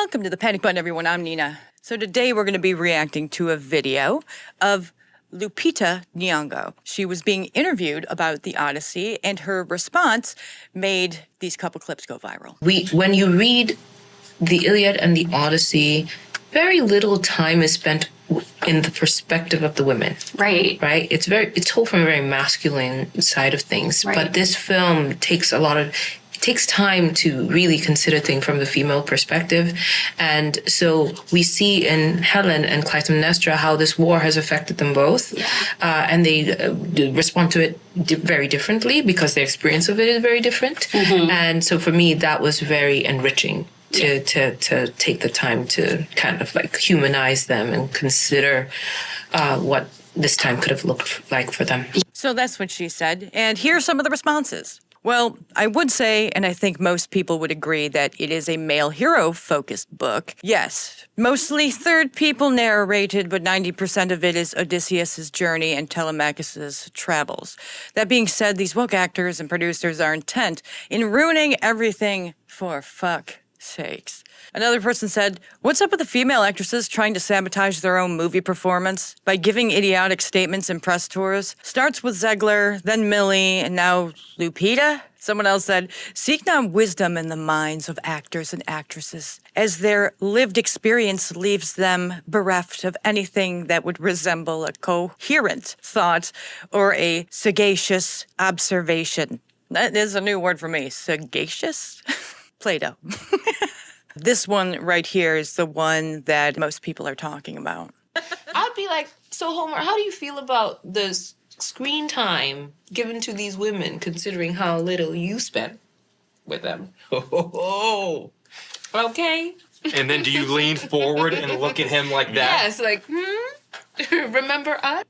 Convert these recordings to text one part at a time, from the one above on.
Welcome to the Panic Button, everyone. I'm Nina. So today we're going to be reacting to a video of Lupita Nyong'o. She was being interviewed about the Odyssey, and her response made these couple clips go viral. When you read the Iliad and the Odyssey, very little time is spent in the perspective of the women. Right. Right? It's told from a very masculine side of things. Right. But this film takes time to really consider things from the female perspective. And so we see in Helen and Clytemnestra how this war has affected them both. Yeah. And they respond to it very differently because their experience of it is very different. Mm-hmm. And so for me, that was very enriching to take the time to kind of like humanize them and consider what this time could have looked like for them. So that's what she said. And here's some of the responses. Well, I would say, and I think most people would agree, that it is a male hero-focused book. Yes, mostly third people narrated, but 90% of it is Odysseus' journey and Telemachus' travels. That being said, these woke actors and producers are intent in ruining everything for fuck's sakes. Another person said, what's up with the female actresses trying to sabotage their own movie performance by giving idiotic statements in press tours? Starts with Zegler, then Millie, and now Lupita? Someone else said, seek not wisdom in the minds of actors and actresses, as their lived experience leaves them bereft of anything that would resemble a coherent thought or a sagacious observation. That is a new word for me. Sagacious? Plato. This one right here is the one that most people are talking about. I'd be like, so Homer, how do you feel about the screen time given to these women, considering how little you spent with them? Oh, okay. And then do you lean forward and look at him like that? Yes, like, remember us?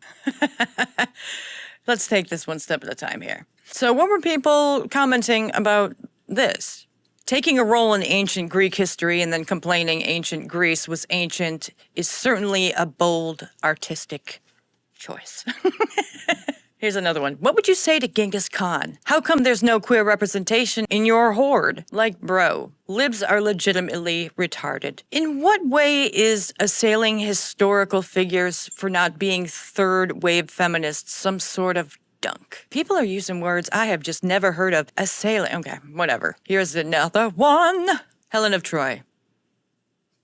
Let's take this one step at a time here. So what were people commenting about this? Taking a role in ancient Greek history and then complaining ancient Greece was ancient is certainly a bold artistic choice. Here's another one. What would you say to Genghis Khan? How come there's no queer representation in your horde? Like, bro, libs are legitimately retarded. In what way is assailing historical figures for not being third-wave feminists some sort of dunk? People are using words I have just never heard of. Assailing. Okay, whatever. Here's another one. Helen of Troy.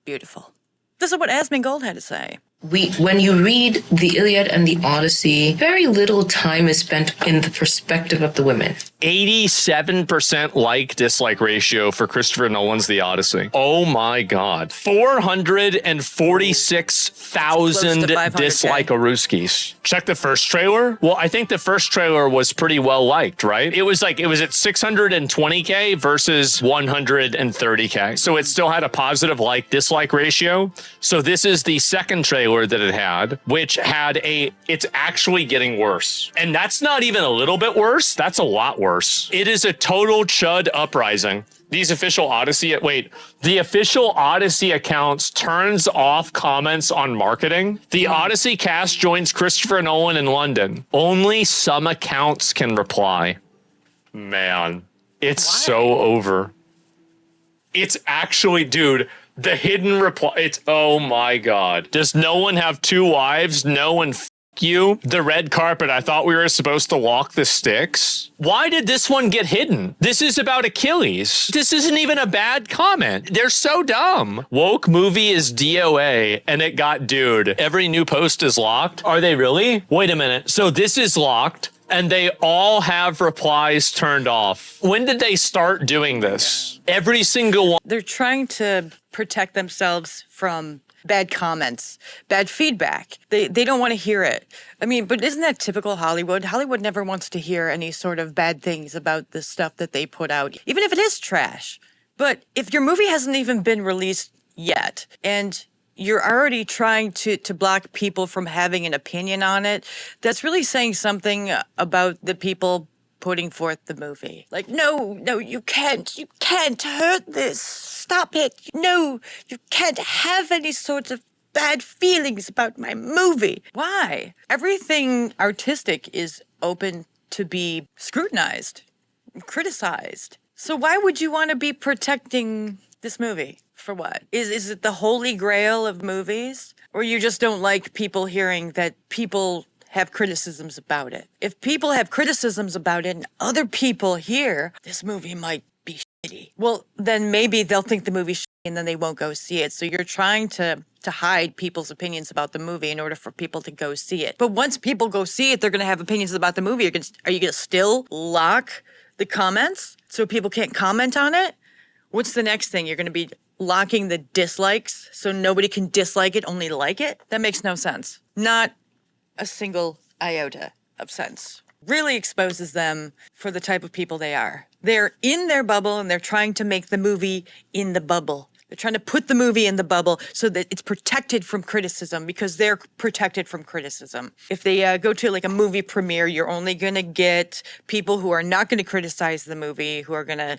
Beautiful. This is what Asmongold had to say. When you read the Iliad and the Odyssey, very little time is spent in the perspective of the women. 87% like-dislike ratio for Christopher Nolan's The Odyssey. Oh my God. 446,000 dislike-a-rooskies. Check the first trailer. Well, I think the first trailer was pretty well liked, right? It was at 620K versus 130K. So it still had a positive like-dislike ratio. So this is the second trailer that it had, which had it's actually getting worse. And that's not even a little bit worse. That's a lot worse. It is a total chud uprising. The official Odyssey accounts turns off comments on marketing. The Odyssey cast joins Christopher Nolan in London. Only some accounts can reply. Man, it's so over. It's actually, dude, the hidden reply. It's, oh my God. Does no one have two wives? No one you? The red carpet. I thought we were supposed to walk the sticks. Why did this one get hidden? This is about Achilles. This isn't even a bad comment. They're so dumb. Woke movie is DOA and it got dude. Every new post is locked. Are they really? Wait a minute. So this is locked and they all have replies turned off. When did they start doing this? Every single one. They're trying to protect themselves from bad comments, bad feedback. They don't want to hear it. I mean, but isn't that typical Hollywood? Hollywood never wants to hear any sort of bad things about the stuff that they put out, even if it is trash. But if your movie hasn't even been released yet, and you're already trying to block people from having an opinion on it, that's really saying something about the people putting forth the movie. Like, no, you can't hurt this. Stop it. No, you can't have any sorts of bad feelings about my movie. Why? Everything artistic is open to be scrutinized, criticized. So why would you want to be protecting this movie? For what? Is it the holy grail of movies? Or you just don't like people hearing that people have criticisms about it? If people have criticisms about it and other people hear this movie might be shitty, well, then maybe they'll think the movie's shitty and then they won't go see it. So you're trying to hide people's opinions about the movie in order for people to go see it. But once people go see it, they're going to have opinions about the movie. Are you going to still lock the comments so people can't comment on it? What's the next thing? You're going to be locking the dislikes so nobody can dislike it, only like it? That makes no sense. Not a single iota of sense. Really exposes them for the type of people they are. They're in their bubble and they're trying to make the movie in the bubble. They're trying to put the movie in the bubble so that it's protected from criticism because they're protected from criticism. If they go to like a movie premiere, you're only going to get people who are not going to criticize the movie, who are going to,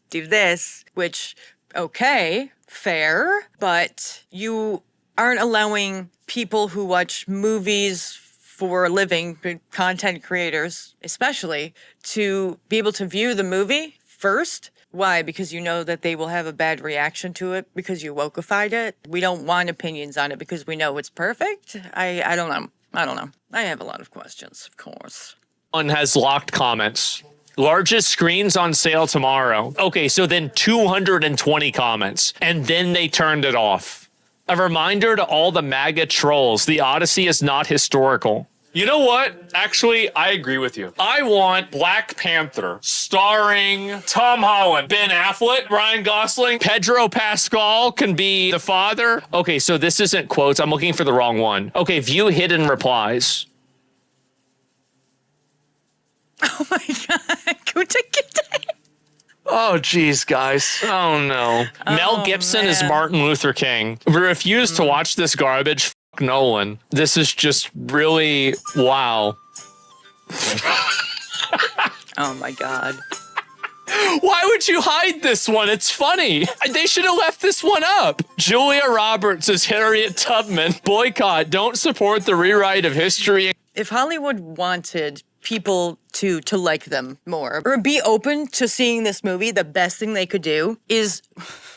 do this, which, okay, fair, but you aren't allowing people who watch movies for a living, content creators especially, to be able to view the movie first. Why? Because you know that they will have a bad reaction to it because you wokeified it. We don't want opinions on it because we know it's perfect. I don't know. I have a lot of questions, of course. One has locked comments. Largest screens on sale tomorrow. Okay, so then 220 comments, and then they turned it off. A reminder to all the MAGA trolls, the Odyssey is not historical. You know what? Actually, I agree with you. I want Black Panther starring Tom Holland, Ben Affleck, Ryan Gosling, Pedro Pascal can be the father. Okay, so this isn't quotes. I'm looking for the wrong one. Okay, view hidden replies. Oh my God. Oh, geez, guys. Oh, no. Mel Gibson is Martin Luther King. We refuse to watch this garbage. Fuck Nolan. This is just really, wow. Oh my God. Why would you hide this one? It's funny. They should have left this one up. Julia Roberts is Harriet Tubman. Boycott. Don't support the rewrite of history. If Hollywood wanted people to like them more or be open to seeing this movie, the best thing they could do is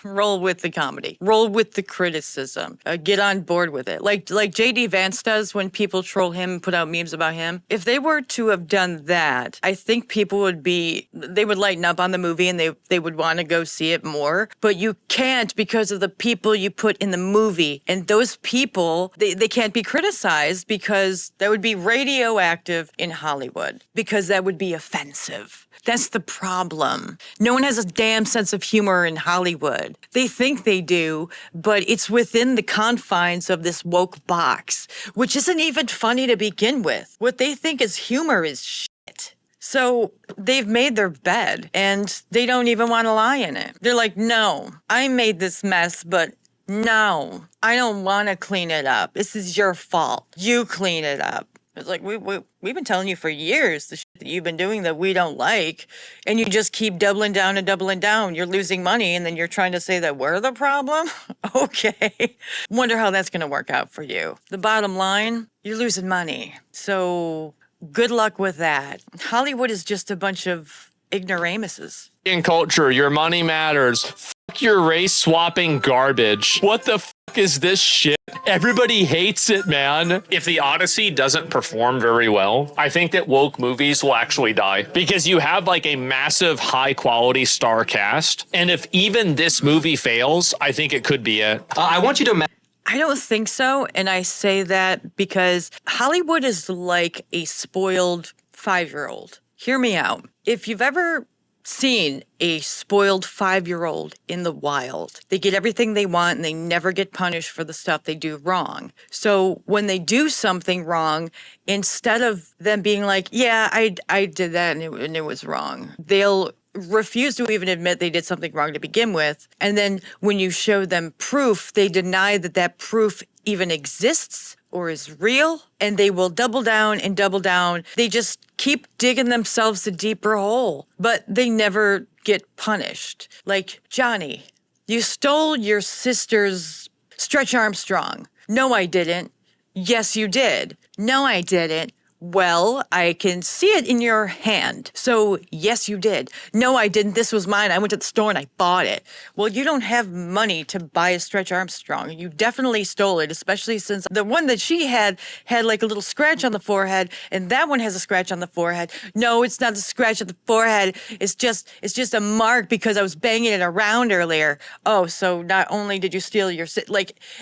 roll with the comedy, roll with the criticism, get on board with it. Like J.D. Vance does when people troll him, put out memes about him. If they were to have done that, I think people they would lighten up on the movie and they would want to go see it more. But you can't because of the people you put in the movie. And those people, they can't be criticized because that would be radioactive in Hollywood, because that would be offensive. That's the problem. No one has a damn sense of humor in Hollywood. They think they do, but it's within the confines of this woke box, which isn't even funny to begin with. What they think is humor is shit. So they've made their bed and they don't even want to lie in it. They're like, no, I made this mess, but no, I don't want to clean it up. This is your fault. You clean it up. It's like, we've been telling you for years the shit that you've been doing that we don't like, and you just keep doubling down and doubling down. You're losing money, and then you're trying to say that we're the problem? Okay. Wonder how that's going to work out for you. The bottom line, you're losing money. So good luck with that. Hollywood is just a bunch of ignoramuses. In culture, your money matters. Fuck your race swapping garbage. What the fuck is this shit? Everybody hates it, man. If the Odyssey doesn't perform very well, I think that woke movies will actually die because you have like a massive high quality star cast. And if even this movie fails, I think it could be it. I want you to imagine. I don't think so. And I say that because Hollywood is like a spoiled 5-year-old. Hear me out. If you've ever seen a spoiled 5-year-old in the wild, they get everything they want and they never get punished for the stuff they do wrong. So when they do something wrong, instead of them being like, yeah, I did that and it was wrong, they'll refuse to even admit they did something wrong to begin with. And then when you show them proof, they deny that that proof even exists or is real, and they will double down and double down. They just keep digging themselves a deeper hole, but they never get punished. Like, Johnny, you stole your sister's Stretch Armstrong. No, I didn't. Yes, you did. No, I didn't. Well, I can see it in your hand. So, yes, you did. No, I didn't. This was mine. I went to the store and I bought it. Well, you don't have money to buy a Stretch Armstrong. You definitely stole it, especially since the one that she had like a little scratch on the forehead, and that one has a scratch on the forehead. No, it's not a scratch on the forehead. It's just a mark because I was banging it around earlier. Oh, so not only did you steal your,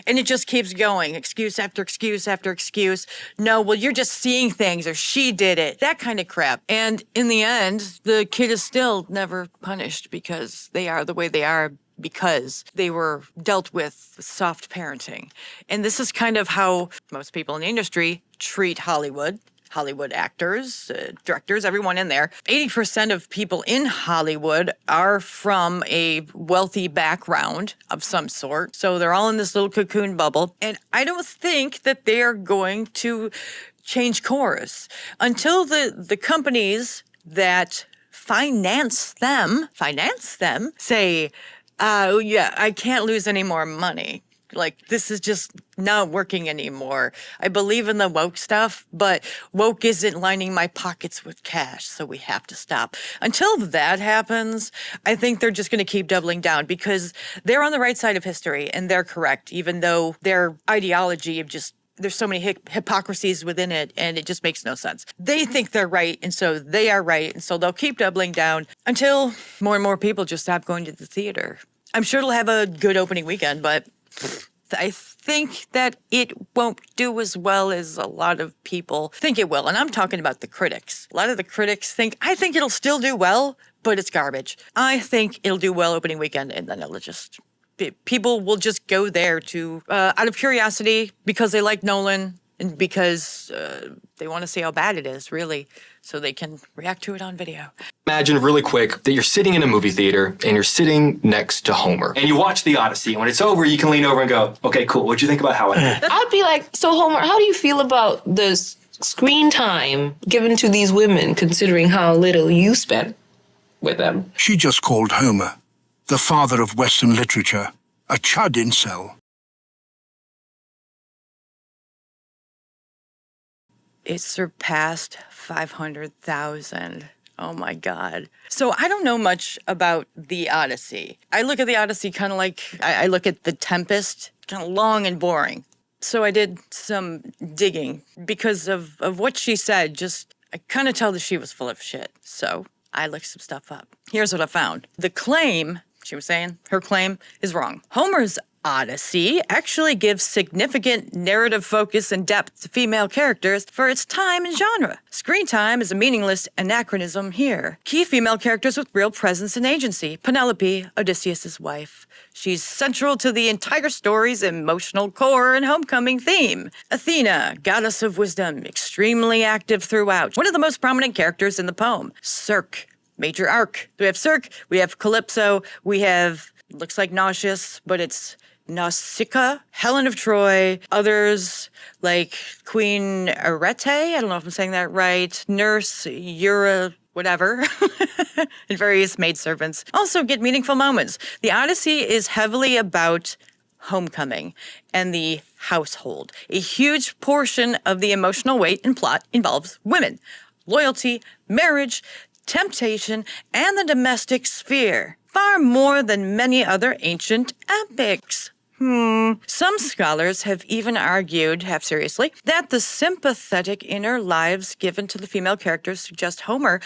and it just keeps going. Excuse after excuse after excuse. No, well, you're just seeing things. Or she did it, that kind of crap. And in the end, the kid is still never punished because they are the way they are because they were dealt with soft parenting. And this is kind of how most people in the industry treat Hollywood actors, directors, everyone in there. 80% of people in Hollywood are from a wealthy background of some sort. So they're all in this little cocoon bubble. And I don't think that they are going to change course until the companies that finance them say, oh yeah, I can't lose any more money. Like, this is just not working anymore. I believe in the woke stuff, but woke isn't lining my pockets with cash, so we have to stop. Until that happens, I think they're just going to keep doubling down because they're on the right side of history and they're correct, even though their ideology of just there's so many hypocrisies within it, and it just makes no sense. They think they're right, and so they are right, and so they'll keep doubling down until more and more people just stop going to the theater. I'm sure it'll have a good opening weekend, but I think that it won't do as well as a lot of people think it will. And I'm talking about the critics. A lot of the critics I think it'll still do well, but it's garbage. I think it'll do well opening weekend, and then people will just go there to out of curiosity because they like Nolan and because they want to see how bad it is, really, so they can react to it on video. Imagine really quick that you're sitting in a movie theater and you're sitting next to Homer. And you watch the Odyssey, and when it's over, you can lean over and go, okay, cool, what'd you think about how it ended? I'd be like, so Homer, how do you feel about the screen time given to these women, considering how little you spent with them? She just called Homer, the father of Western literature, a chud incel. It surpassed 500,000. Oh my God. So I don't know much about the Odyssey. I look at the Odyssey kind of like I look at The Tempest, kind of long and boring. So I did some digging because of what she said. I kind of tell that she was full of shit. So I looked some stuff up. Here's what I found. The claim, she was saying, her claim is wrong. Homer's Odyssey actually gives significant narrative focus and depth to female characters for its time and genre. Screen time is a meaningless anachronism here. Key female characters with real presence and agency. Penelope, Odysseus' wife. She's central to the entire story's emotional core and homecoming theme. Athena, goddess of wisdom, extremely active throughout. One of the most prominent characters in the poem. Circe, major arc. We have Circe, we have Calypso, we have, looks like Nauseous, but it's Nausicaa, Helen of Troy, others like Queen Arete, I don't know if I'm saying that right, Nurse, Eura, whatever, and various maidservants. Also get meaningful moments. The Odyssey is heavily about homecoming and the household. A huge portion of the emotional weight and plot involves women, loyalty, marriage, temptation, and the domestic sphere. Far more than many other ancient epics. Some scholars have even argued, half seriously, that the sympathetic inner lives given to the female characters suggest Homer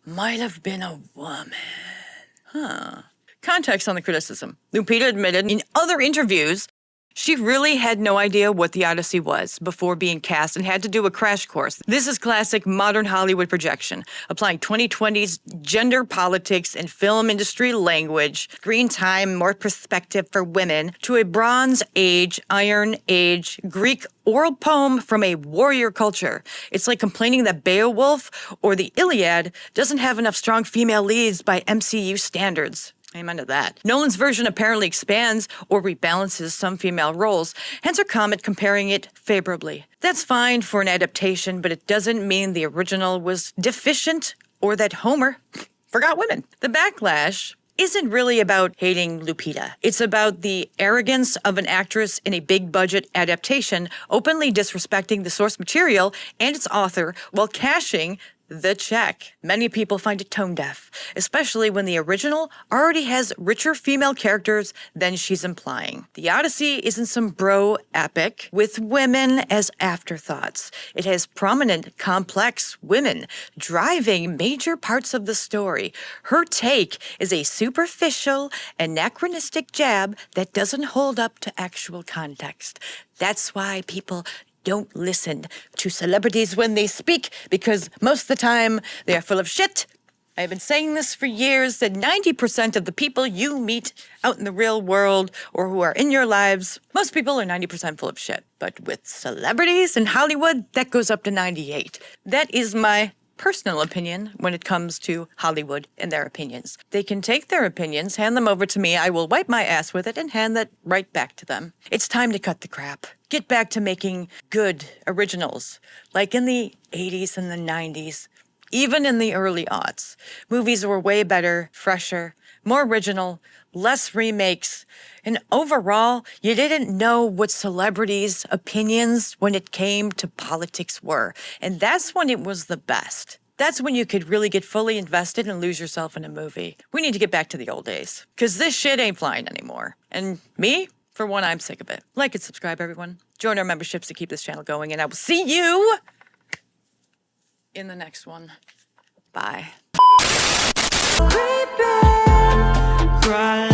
might have been a woman. Context on the criticism. Lupita admitted in other interviews she really had no idea what the Odyssey was before being cast and had to do a crash course. This is classic modern Hollywood projection, applying 2020's gender politics and film industry language, screen time, more perspective for women, to a Bronze Age, Iron Age, Greek oral poem from a warrior culture. It's like complaining that Beowulf or the Iliad doesn't have enough strong female leads by MCU standards. Amen to that. Nolan's version apparently expands or rebalances some female roles, hence her comment comparing it favorably. That's fine for an adaptation, but it doesn't mean the original was deficient or that Homer forgot women. The backlash isn't really about hating Lupita. It's about the arrogance of an actress in a big-budget adaptation openly disrespecting the source material and its author while cashing the check. Many people find it tone deaf, especially when the original already has richer female characters than she's implying. The Odyssey isn't some bro epic with women as afterthoughts. It has prominent, complex women driving major parts of the story. Her take is a superficial, anachronistic jab that doesn't hold up to actual context. That's why people don't listen to celebrities when they speak, because most of the time they are full of shit. I've been saying this for years, that 90% of the people you meet out in the real world or who are in your lives, most people are 90% full of shit. But with celebrities in Hollywood, that goes up to 98. That is my personal opinion when it comes to Hollywood and their opinions. They can take their opinions, hand them over to me, I will wipe my ass with it and hand that right back to them. It's time to cut the crap. Get back to making good originals, like in the 80s and the 90s, even in the early aughts. Movies were way better, fresher, more original, less remakes, and overall, you didn't know what celebrities' opinions when it came to politics were. And that's when it was the best. That's when you could really get fully invested and lose yourself in a movie. We need to get back to the old days, because this shit ain't flying anymore. And me? For one, I'm sick of it. Like and subscribe, everyone. Join our memberships to keep this channel going, and I will see you in the next one. Bye. Cry